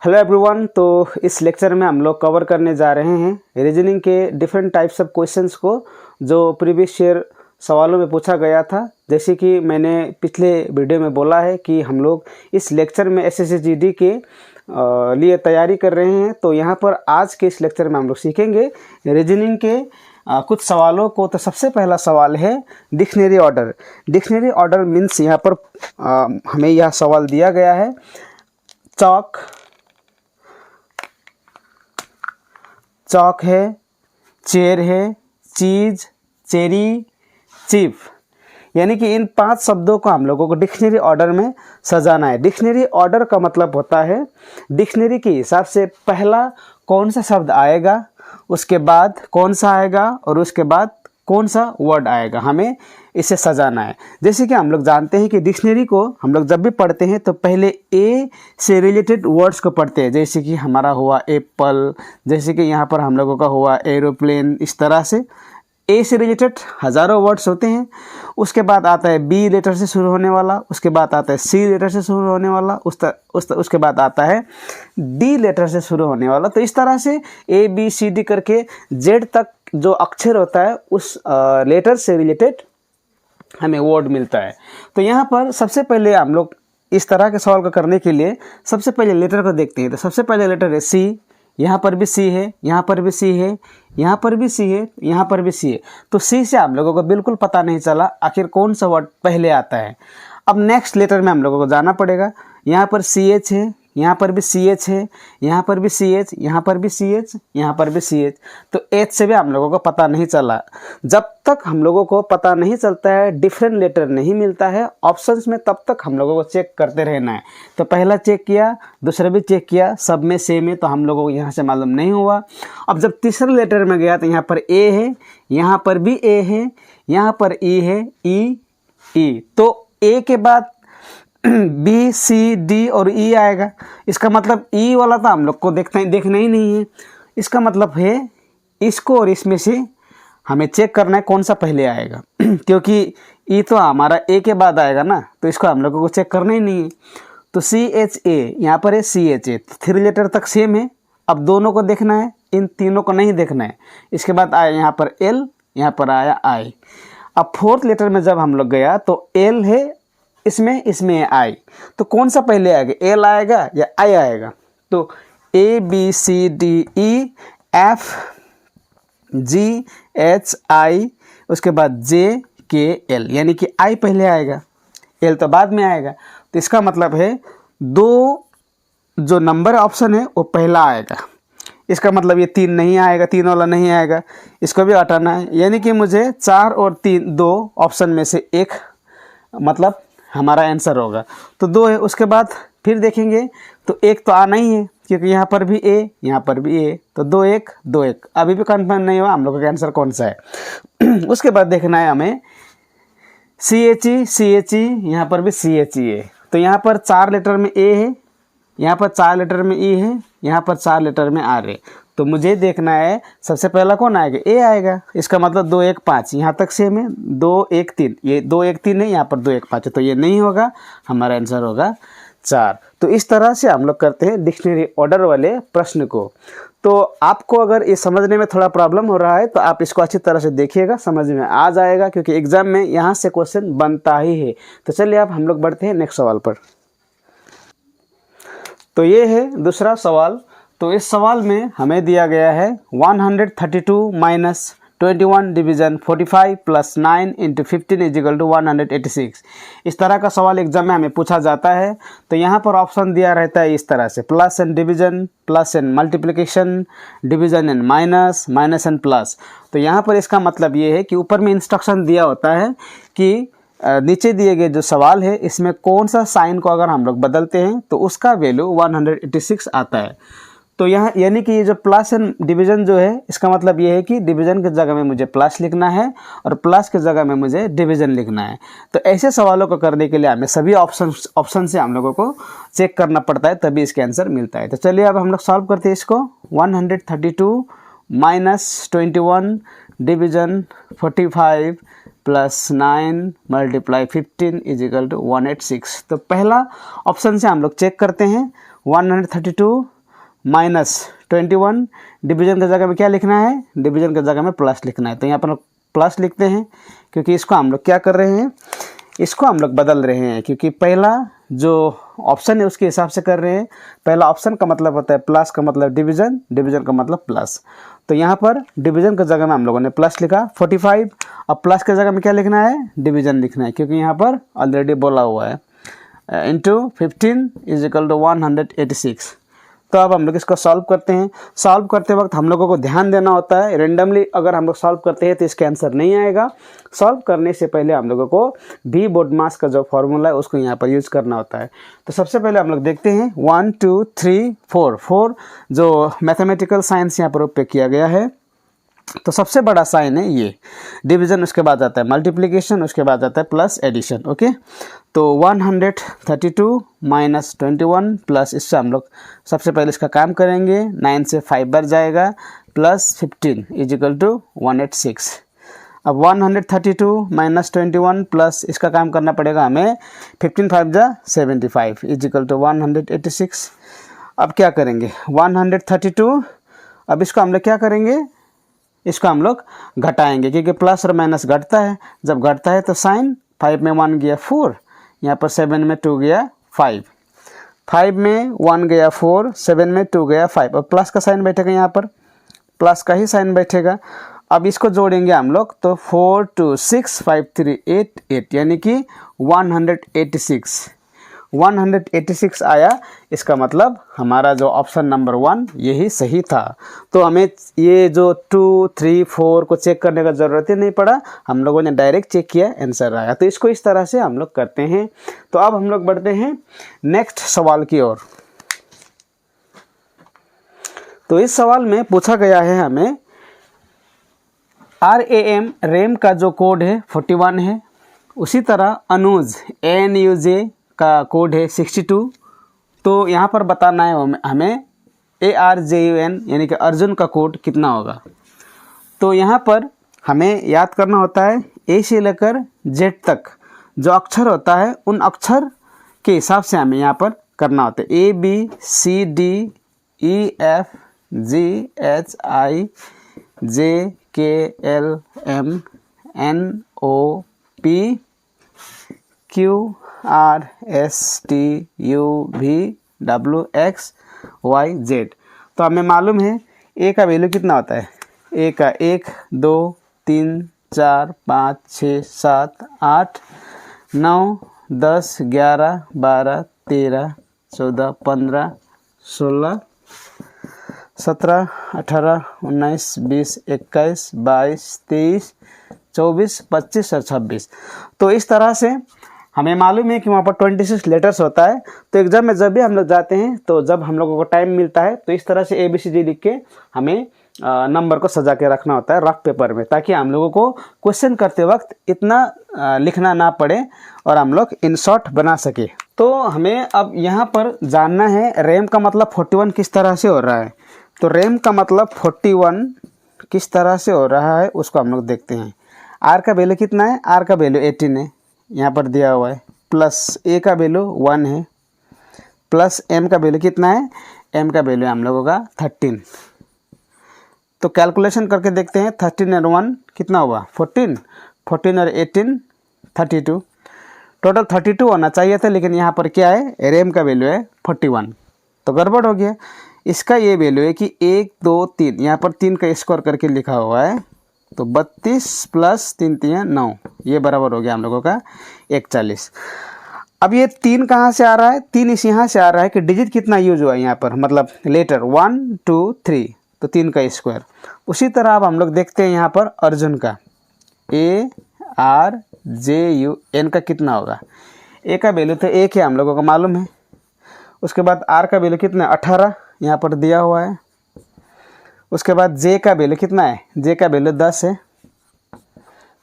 Hello everyone. तो इस lecture में हम लोग कवर करने जा रहे हैं रीजनिंग के डिफरेंट टाइप्स ऑफ क्वेश्चंस को जो प्रीवियस ईयर सवालों में पूछा गया था। जैसे कि मैंने पिछले वीडियो में बोला है कि हम लोग इस लेक्चर में एसएससी जीडी के लिए तैयारी कर रहे हैं। तो यहाँ पर आज के इस लेक्चर में हम लोग सीखेंगे रीजनिंग के कुछ सवालों को। तो सबसे पहला सवाल है dictionary order. Dictionary order means यहाँ पर हमें यह सवाल दिया गया है, चौक है, चेयर है, चीज, चेरी, चीफ, यानी कि इन 5 शब्दों को हम लोगों को डिक्शनरी ऑर्डर में सजाना है। डिक्शनरी ऑर्डर का मतलब होता है डिक्शनरी के हिसाब से पहला कौन सा शब्द आएगा, उसके बाद कौन सा आएगा और उसके बाद कौन सा वर्ड आएगा, हमें इसे सजाना है। जैसे कि हम लोग जानते हैं कि डिक्शनरी को हम लोग जब भी पढ़ते हैं तो पहले ए से रिलेटेड वर्ड्स को पढ़ते हैं। जैसे कि हमारा हुआ एप्पल, जैसे कि यहाँ पर हम लोगों का हुआ एरोप्लेन। इस तरह से ए से रिलेटेड हज़ारों वर्ड्स होते हैं। उसके बाद आता है बी लेटर से शुरू होने वाला, उसके बाद आता है सी लेटर से शुरू होने वाला, उसके बाद आता है डी लेटर से शुरू होने वाला। तो इस तरह से ए बी सी डी करके जेड तक जो अक्षर होता है उस लेटर से रिलेटेड हमें वर्ड मिलता है। तो यहाँ पर सबसे पहले हम लोग इस तरह के सवाल को करने के लिए सबसे पहले लेटर को देखते हैं। तो सबसे पहले लेटर है सी। यहाँ पर भी सी है, यहाँ पर भी सी है, यहाँ पर भी सी है, यहाँ पर भी सी है। तो सी से हम लोगों को बिल्कुल पता नहीं चला आखिर कौन सा वर्ड पहले आता है। अब नेक्स्ट लेटर में हम लोगों को जाना पड़ेगा। यहाँ पर सी एच है, यहाँ पर भी सी एच है, यहाँ पर भी सी एच, यहाँ पर भी सी एच, यहाँ पर भी सी एच। तो एच से भी हम लोगों को पता नहीं चला। जब तक हम लोगों को पता नहीं चलता है, डिफरेंट लेटर नहीं मिलता है ऑप्शंस में, तब तक हम लोगों को चेक करते रहना है। तो पहला चेक किया, दूसरा भी चेक किया, सब में सेम है, तो हम लोगों को यहाँ से मालूम नहीं हुआ। अब जब तीसरे लेटर में गया तो यहाँ पर ए है, यहाँ पर भी ए है, यहाँ पर ई है, ई। तो ए के बाद बी सी डी और ई आएगा। इसका मतलब ई वाला तो हम लोग को देखना ही नहीं है। इसका मतलब है इसको और इसमें से हमें चेक करना है कौन सा पहले आएगा क्योंकि ई तो हमारा ए के बाद आएगा ना, तो इसको हम लोगों को चेक करना ही नहीं है। तो सी एच ए, यहाँ पर है सी एच ए, 3 लेटर तक सेम है। अब दोनों को देखना है, इन तीनों को नहीं देखना है। इसके बाद आया यहाँ पर एल, यहाँ पर आया आई। अब 4th लेटर में जब हम लोग गया तो एल है, इसमें है आई। तो कौन सा पहले आएगा, एल आएगा या आई आएगा? तो A B C D E F G H I, उसके बाद जे के एल, यानी कि आई पहले आएगा, एल तो बाद में आएगा। तो इसका मतलब है 2 जो नंबर ऑप्शन है वो पहला आएगा। इसका मतलब ये 3 नहीं आएगा, 3 वाला नहीं आएगा, इसको भी हटाना है। यानी कि मुझे 4 और 3 2 ऑप्शन में से एक मतलब हमारा आंसर होगा। तो 2 है। उसके बाद फिर देखेंगे तो 1 तो आना ही है क्योंकि यहाँ पर भी ए, यहाँ पर भी ए, तो 2 1 2 1। अभी भी कंफर्म नहीं हुआ हम लोगों का आंसर कौन सा है। उसके बाद देखना है हमें सी एच ई, यहाँ पर भी सी एच ई है। तो यहाँ पर 4 लेटर में ए है, यहाँ पर 4 लेटर में ई है, यहाँ पर 4 लेटर में आर है। तो मुझे देखना है सबसे पहला कौन आएगा, ए आएगा। इसका मतलब 2 1 5, यहाँ तक सेम है, 2 1 3, ये 2 1 3 है, यहाँ पर 2 1 5 है, तो ये नहीं होगा, हमारा आंसर होगा 4। तो इस तरह से हम लोग करते हैं डिक्शनरी ऑर्डर वाले प्रश्न को। तो आपको अगर ये समझने में थोड़ा प्रॉब्लम हो रहा है तो आप इसको अच्छी तरह से देखिएगा, समझ में आ जाएगा, क्योंकि एग्जाम में यहाँ से क्वेश्चन बनता ही है। तो चलिए अब हम लोग बढ़ते हैं नेक्स्ट सवाल पर। तो ये है दूसरा सवाल। तो इस सवाल में हमें दिया गया है 132 minus 21 division 45 plus 9 into 15 is equal to 186। इस तरह का सवाल एग्जाम में हमें पूछा जाता है। तो यहाँ पर ऑप्शन दिया रहता है इस तरह से, plus and division, plus and multiplication, division and minus, minus and plus. तो यहाँ पर इसका मतलब ये है कि ऊपर में इंस्ट्रक्शन दिया होता है कि नीचे दिए गए जो सवाल है इसमें कौन सा साइन को अगर हम लोग बदलते हैं तो उसका वैल्यू 186 आता है। तो यहाँ यानी कि ये जो प्लस एंड डिवीजन जो है इसका मतलब ये है कि डिवीजन की जगह में मुझे प्लस लिखना है और प्लस की जगह में मुझे डिवीजन लिखना है। तो ऐसे सवालों को करने के लिए हमें सभी ऑप्शन से हम लोगों को चेक करना पड़ता है, तभी इसके आंसर मिलता है। तो चलिए अब हम लोग सॉल्व करते हैं इसको। 132 minus 21 division 45 plus 9 multiply 15 is equal to 186। तो पहला ऑप्शन से हम लोग चेक करते हैं 132 -21, डिवीजन की जगह में क्या लिखना है, डिवीजन की जगह में प्लस लिखना है। तो यहाँ पर प्लस लिखते हैं क्योंकि इसको हम लोग क्या कर रहे हैं, इसको हम लोग बदल रहे हैं, क्योंकि पहला जो ऑप्शन है उसके हिसाब से कर रहे हैं। पहला ऑप्शन का मतलब होता है प्लस का मतलब डिवीजन, डिवीजन का मतलब प्लस। तो यहाँ पर डिवीजन की जगह में हम लोगों ने प्लस लिखा 45। अब प्लस की जगह में क्या लिखना है, डिवीजन लिखना है, क्योंकि यहाँ पर ऑलरेडी बोला हुआ है इंटू 15 इज इक्वल टू 186। तो अब हम लोग इसको सॉल्व करते हैं। सॉल्व करते वक्त हम लोगों को ध्यान देना होता है, रेंडमली अगर हम लोग सॉल्व करते हैं तो इसका आंसर नहीं आएगा। सॉल्व करने से पहले हम लोगों को भी बोडमास का जो फॉर्मूला है उसको यहाँ पर यूज करना होता है। तो सबसे पहले हम लोग देखते हैं 1 2 3 4 4 जो मैथमेटिकल साइंस यहाँ पर उपयोग किया गया है। तो सबसे बड़ा साइन है ये डिवीजन, उसके बाद आता है मल्टीप्लिकेशन, उसके बाद आता है प्लस एडिशन। ओके, तो 132 माइनस 21 प्लस, इससे हम लोग सबसे पहले इसका काम करेंगे। 9 से 5 बार जाएगा, प्लस 15 इज इक्वल टू 186। अब 132 माइनस 21 प्लस इसका काम करना पड़ेगा हमें, 15 5 जा 75 इज इक्वल टू 186। अब क्या करेंगे 132, अब इसको हम लोग क्या करेंगे, इसको हम लोग घटाएंगे, क्योंकि प्लस और माइनस घटता है। जब घटता है तो साइन 5 में 1 गया 4, यहाँ पर 7 में 2 गया 5, 5 में 1 गया 4, 7 में 2 गया 5। अब प्लस का साइन बैठेगा, यहाँ पर प्लस का ही साइन बैठेगा। अब इसको जोड़ेंगे हम लोग तो 4 2 6 5 3 8 8, यानी कि 186 आया। इसका मतलब हमारा जो ऑप्शन नंबर 1 यही सही था। तो हमें ये जो 2 3 4 को चेक करने का ज़रूरत ही नहीं पड़ा, हम लोगों ने डायरेक्ट चेक किया, आंसर आया। तो इसको इस तरह से हम लोग करते हैं। तो अब हम लोग बढ़ते हैं नेक्स्ट सवाल की ओर। तो इस सवाल में पूछा गया है हमें रैम का जो कोड है 41 है, उसी तरह अनुज ANUJ का कोड है 62। तो यहाँ पर बताना है हमें ARJUN यानी कि अर्जुन का कोड कितना होगा। तो यहाँ पर हमें याद करना होता है A से लेकर Z तक जो अक्षर होता है उन अक्षर के हिसाब से हमें यहाँ पर करना होता है। ABCDEFGHIJKLMNOPQRSTUVWXYZ। तो हमें मालूम है ए का वैल्यू कितना होता है, ए का 1 2 3 4 5 6 7 8 9 10 11 12 13 14 15 16 17 18 19 20 21 22 23 24 25 और 26। तो इस तरह से हमें मालूम है कि वहाँ पर 26 लेटर्स होता है। तो एग्ज़ाम में जब भी हम लोग जाते हैं, तो जब हम लोगों को टाइम मिलता है तो इस तरह से ABCD लिख के हमें नंबर को सजा के रखना होता है रफ पेपर में, ताकि हम लोगों को क्वेश्चन करते वक्त इतना लिखना ना पड़े और हम लोग इन शॉर्ट बना सके। तो हमें अब यहाँ पर जानना है रैम का मतलब 41 किस तरह से हो रहा है। तो रैम का मतलब 41 किस तरह से हो रहा है उसको हम लोग देखते हैं। आर का वैल्यू कितना है, आर का वैल्यू 18 है, यहाँ पर दिया हुआ है, प्लस ए का वैल्यू 1 है, प्लस एम का वैल्यू कितना है, एम का वैल्यू हम लोगों का 13। तो कैलकुलेशन करके देखते हैं, 13 और 1 कितना हुआ 14, 14 और 18 32, टोटल 32 होना चाहिए था, लेकिन यहाँ पर क्या है रैम का वैल्यू है 41, तो गड़बड़ हो गया। इसका ये वैल्यू है कि 1 2 3, यहाँ पर 3 का स्क्वायर करके लिखा हुआ है, तो 32 प्लस 3 3 9, ये बराबर हो गया हम लोगों का 41। अब ये 3 कहाँ से आ रहा है, 3 इस यहाँ से आ रहा है कि डिजिट कितना यूज हुआ है यहाँ पर, मतलब लेटर 1 2 3, तो 3 का स्क्वायर। उसी तरह अब हम लोग देखते हैं यहाँ पर अर्जुन का ARJUN का कितना होगा। ए का वैल्यू तो 1 है, हम लोगों को मालूम है। उसके बाद आर का वैल्यू कितना है 18, यहाँ पर दिया हुआ है। उसके बाद जे का वैल्यू कितना है, जे का वैल्यू 10 है।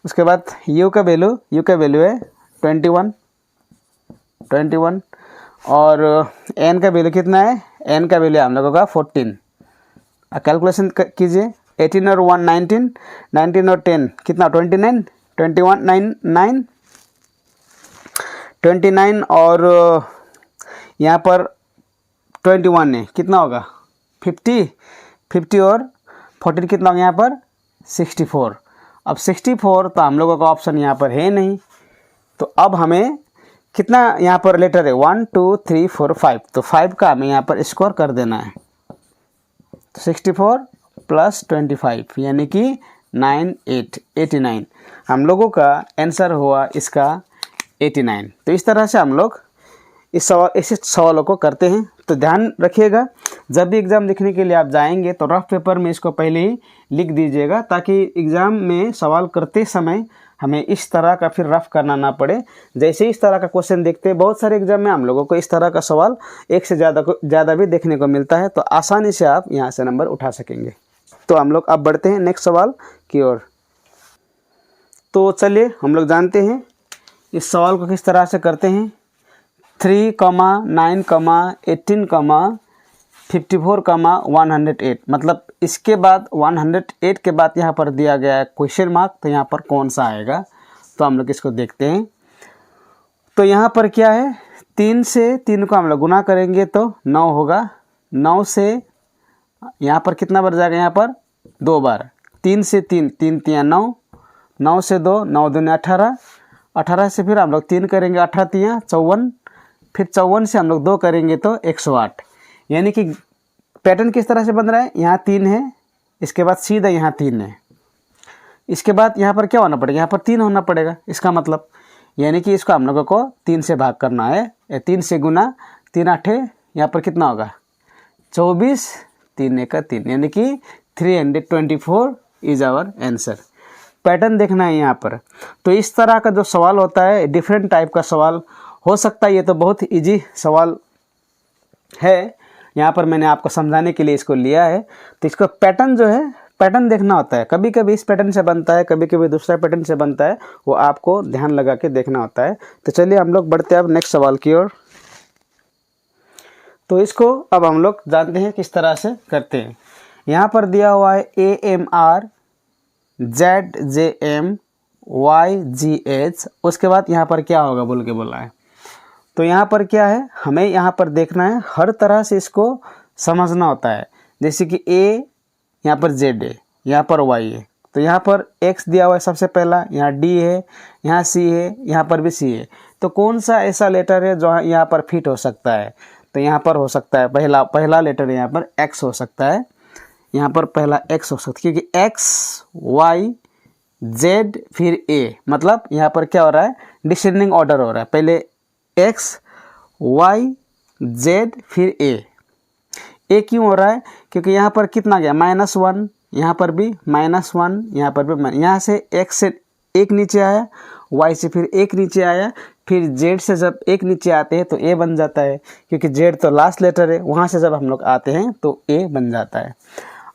उसके बाद यू का वैल्यू है 21 और एन का वैल्यू कितना है, एन का वैल्यू हम लोगों का 14। कैलकुलेशन कीजिए, 18 और 1 19, 19 और 10 कितना 29, 21 9 29 और यहाँ पर 21 है, कितना होगा 50 और 14 कितना हो गया यहाँ पर 64। अब 64 तो हम लोगों का ऑप्शन यहाँ पर है नहीं, तो अब हमें कितना यहाँ पर लेटर है 1 2 3 4 5, तो 5 का हमें यहाँ पर स्कोर कर देना है। 64 प्लस 25 यानी कि 89 हम लोगों का आंसर हुआ इसका 89। तो इस तरह से हम लोग इस सवालों को करते हैं। तो ध्यान रखिएगा, जब भी एग्ज़ाम लिखने के लिए आप जाएंगे तो रफ पेपर में इसको पहले ही लिख दीजिएगा, ताकि एग्ज़ाम में सवाल करते समय हमें इस तरह का फिर रफ करना ना पड़े। जैसे इस तरह का क्वेश्चन देखते हैं बहुत सारे एग्जाम में हम लोगों को इस तरह का सवाल एक से ज़्यादा भी देखने को मिलता है, तो आसानी से आप यहाँ से नंबर उठा सकेंगे। तो हम लोग अब बढ़ते हैं नेक्स्ट सवाल की ओर। तो चलिए हम लोग जानते हैं इस सवाल को किस तरह से करते हैं। 3, 9, 18, 54, 108, मतलब इसके बाद 108 के बाद यहाँ पर दिया गया है क्वेश्चन मार्क, तो यहाँ पर कौन सा आएगा। तो हम लोग इसको देखते हैं। तो यहाँ पर क्या है, 3 से 3 को हम लोग गुना करेंगे तो 9 होगा। 9 से यहाँ पर कितना बार जाएगा, यहाँ पर 2 बार। 3 से 3, 3 3 9, 9 से 2, 9 2 18, 18 से फिर हम लोग 3 करेंगे, 18 3 54, फिर 54 से हम लोग 2 करेंगे तो 108। यानी कि पैटर्न किस तरह से बन रहा है, यहाँ 3 है, इसके बाद सीधा यहाँ 3 है, इसके बाद यहाँ पर क्या होना पड़ेगा, यहाँ पर 3 होना पड़ेगा। इसका मतलब यानी कि इसको हम लोगों को 3 से भाग करना है। 3 से गुना, 3 8, यहाँ पर कितना होगा 24, 3 1 3, यानी कि 324 इज आवर आंसर। पैटर्न देखना है यहाँ पर। तो इस तरह का जो सवाल होता है, डिफरेंट टाइप का सवाल हो सकता है। ये तो बहुत इजी सवाल है, यहाँ पर मैंने आपको समझाने के लिए इसको लिया है। तो इसको पैटर्न जो है, पैटर्न देखना होता है। कभी कभी इस पैटर्न से बनता है, कभी कभी दूसरा पैटर्न से बनता है, वो आपको ध्यान लगा के देखना होता है। तो चलिए हम लोग बढ़ते हैं अब नेक्स्ट सवाल की ओर। तो इसको अब हम लोग जानते हैं किस तरह से करते हैं। यहाँ पर दिया हुआ है AMR ZJM YGH, उसके बाद यहाँ पर क्या होगा बोल के बोला है। तो यहाँ पर क्या है, हमें यहाँ पर देखना है, हर तरह से इसको समझना होता है। जैसे कि A, यहाँ पर Z है, यहाँ पर Y है, तो यहाँ पर X दिया हुआ है सबसे पहला, यहाँ D है, यहाँ C है, यहाँ पर भी C है। तो कौन सा ऐसा लेटर है जो यहाँ पर फिट हो सकता है। तो यहाँ पर हो सकता है पहला लेटर यहाँ पर X हो सकता है, यहाँ पर पहला X हो सकता है, क्योंकि X Y Z फिर A, मतलब यहाँ पर क्या हो रहा है, डिसेंडिंग ऑर्डर हो रहा है। पहले X Y Z फिर A क्यों हो रहा है, क्योंकि यहाँ पर कितना गया -1, यहाँ पर भी -1, यहाँ पर भी यहाँ से X से 1 नीचे आया, Y से फिर 1 नीचे आया, फिर Z से जब 1 नीचे आते हैं तो A बन जाता है, क्योंकि Z तो लास्ट लेटर है, वहाँ से जब हम लोग आते हैं तो A बन जाता है।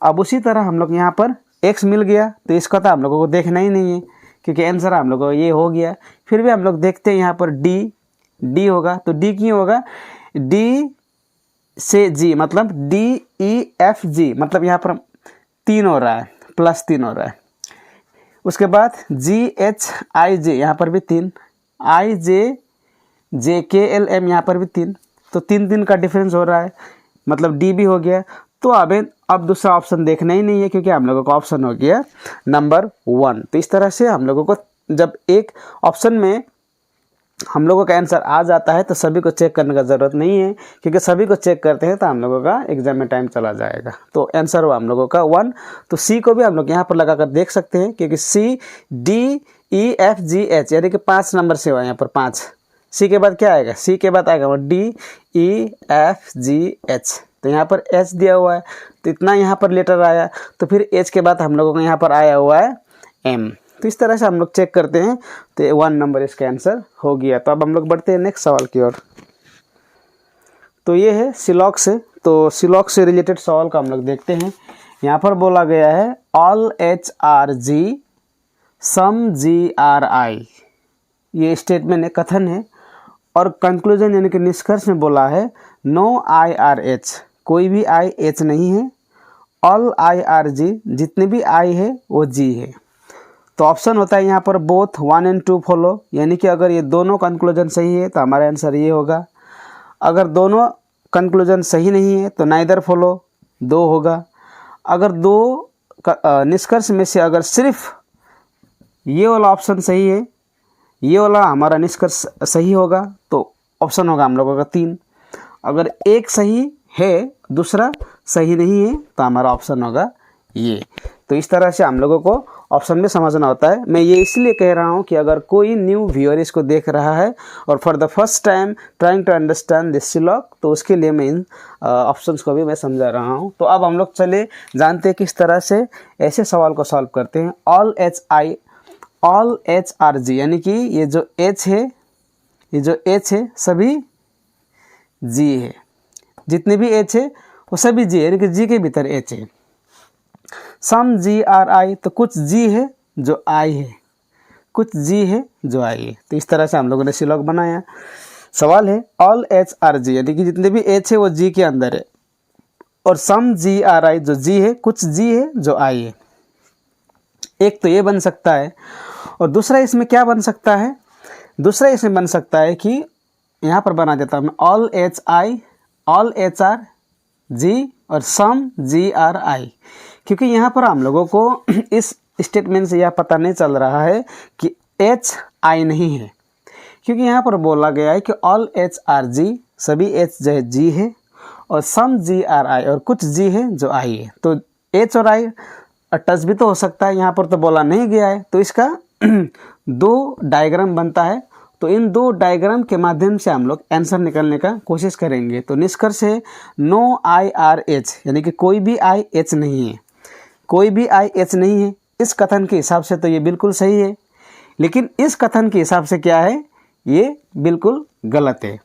अब उसी तरह हम लोग यहाँ पर X मिल गया, तो इसका तो हम लोगों को देखना ही नहीं है, क्योंकि आंसर हम लोगों को ये हो गया। फिर भी हम लोग देखते हैं यहाँ पर D होगा, तो D क्यों होगा, D से G मतलब DEFG, मतलब यहाँ पर 3 हो रहा है, +3 हो रहा है। उसके बाद GHIJ, यहाँ पर भी 3, IJJKLM, यहाँ पर भी 3, तो 3 का डिफरेंस हो रहा है, मतलब D भी हो गया। तो अब दूसरा ऑप्शन देखना ही नहीं है, क्योंकि हम लोगों का ऑप्शन हो गया नंबर 1। तो इस तरह से हम लोगों को जब एक ऑप्शन में हम लोगों का आंसर आ जाता है तो सभी को चेक करने का ज़रूरत नहीं है, क्योंकि सभी को चेक करते हैं तो हम लोगों का एग्जाम में टाइम चला जाएगा। तो आंसर हुआ हम लोगों का 1। तो C को भी हम लोग यहाँ पर लगा कर देख सकते हैं, क्योंकि C D E F G H यानी कि 5 नंबर से हुआ यहाँ पर 5। C के बाद क्या आएगा, C के बाद आएगा D E F G H, तो यहाँ पर H दिया हुआ है, तो इतना यहाँ पर लेटर आया। तो फिर H के बाद हम लोगों को यहाँ पर आया हुआ है M। तो इस तरह से हम लोग चेक करते हैं, तो 1 नंबर इसका आंसर हो गया। तो अब हम लोग बढ़ते हैं नेक्स्ट सवाल की ओर। तो ये है सिलॉक से, तो सिलॉक से रिलेटेड सवाल का हम लोग देखते हैं। यहाँ पर बोला गया है ऑल HRG सम GRI, ये स्टेटमेंट है, कथन है। और कंक्लूजन यानी कि निष्कर्ष में बोला है नो IRH, कोई भी IH नहीं है, ऑल IRG, जितने भी I है वो G है। तो ऑप्शन होता है यहाँ पर बोथ 1 and 2 फॉलो, यानी कि अगर ये दोनों कंक्लूजन सही है तो हमारा आंसर ये होगा। अगर दोनों कंक्लूजन सही नहीं है तो नाइदर फॉलो, 2 होगा। अगर 2 निष्कर्ष में से अगर सिर्फ ये वाला ऑप्शन सही है, ये वाला हमारा निष्कर्ष सही होगा, तो ऑप्शन होगा हम लोगों का 3। अगर एक सही है, दूसरा सही नहीं है, तो हमारा ऑप्शन होगा ये। तो इस तरह से हम लोगों को ऑप्शन में समझना होता है। मैं ये इसलिए कह रहा हूँ कि अगर कोई न्यू व्यूअर इसको देख रहा है और for the first time trying to understand this सिलॉग, तो उसके लिए मैं इन ऑप्शंस को भी मैं समझा रहा हूँ। तो अब हम लोग चले जानते हैं किस तरह से ऐसे सवाल को सॉल्व करते हैं। ऑल एच आर जी, यानी कि ये जो एच है, ये जो एच है सभी जी है, जितने भी एच है वो सभी जी है, यानी कि जी के भीतर एच है। सम जी आर आई, तो कुछ जी है जो आई है, कुछ जी है जो आई है। तो इस तरह से हम लोगों ने सिलॉग बनाया। सवाल है ऑल एच आर जी, यानी कि जितने भी एच है वो जी के अंदर है, और सम जी आर आई, जो जी है कुछ जी है जो आई है। एक तो ये बन सकता है, और दूसरा इसमें क्या बन सकता है, दूसरा इसमें बन सकता है कि यहाँ पर बना देता हूँ all H I, all H R G और सम जी आर आई, क्योंकि यहाँ पर हम लोगों को इस स्टेटमेंट से यह पता नहीं चल रहा है कि एच आई नहीं है, क्योंकि यहाँ पर बोला गया है कि ऑल एच आर जी, सभी एच जो है जी है, और सम जी आर आई, और कुछ जी है जो आई है। तो एच और आई टच भी तो हो सकता है, यहाँ पर तो बोला नहीं गया है। तो इसका 2 डायग्राम बनता है। तो इन 2 डायग्राम के माध्यम से हम लोग आंसर निकालने का कोशिश करेंगे। तो निष्कर्ष है नो आई आर एच, यानी कि कोई भी आई एच नहीं है, कोई भी आई एच नहीं है। इस कथन के हिसाब से तो ये बिल्कुल सही है, लेकिन इस कथन के हिसाब से क्या है, ये बिल्कुल गलत है।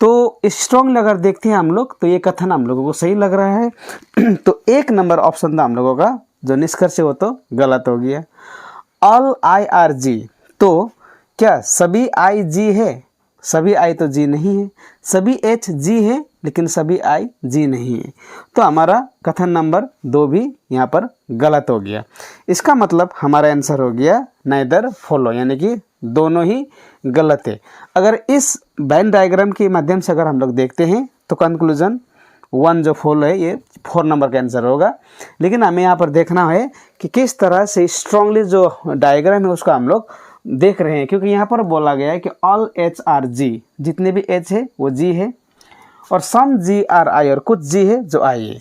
तो स्ट्रॉन्गली अगर देखते हैं हम लोग, तो ये कथन हम लोगों को सही लग रहा है। तो 1 नंबर ऑप्शन था हम लोगों का जो निष्कर्ष है वो तो गलत हो गया। ऑल आई आर जी, तो क्या सभी आई जी है? सभी आई तो जी नहीं है। सभी एच जी है, लेकिन सभी आई जी नहीं है। तो हमारा कथन नंबर 2 भी यहाँ पर गलत हो गया। इसका मतलब हमारा आंसर हो गया नाइदर फॉलो, यानी कि दोनों ही गलत है। अगर इस वेन डायग्राम के माध्यम से अगर हम लोग देखते हैं, तो कंक्लूजन 1 जो फॉलो है ये 4 नंबर का आंसर होगा। लेकिन हमें यहाँ पर देखना है कि किस तरह से स्ट्रांगली जो डायग्राम है उसको हम लोग देख रहे हैं, क्योंकि यहाँ पर बोला गया है कि ऑल एच आर जी, जितने भी एच है वो जी है, और सम जी आर आई, और कुछ जी है जो आई है।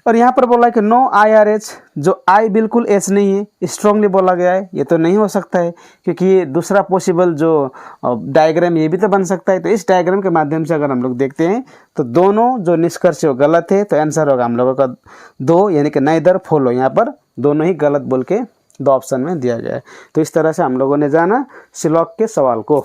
और यहाँ पर बोला है कि नो आई आर एच, जो आई बिल्कुल एच नहीं है, स्ट्रांगली बोला गया है। ये तो नहीं हो सकता है, क्योंकि ये दूसरा पॉसिबल जो डायग्राम ये भी तो बन सकता है। तो इस डायग्राम के माध्यम से अगर हम लोग देखते हैं, तो दोनों जो निष्कर्ष है वो गलत है। तो आंसर होगा हम लोगों का 2, यानी कि नाइदर फॉलो। यहाँ पर दोनों ही गलत बोल के 2 ऑप्शन में दिया गया है। तो इस तरह से हम लोगों ने जाना सिलॉग के सवाल को।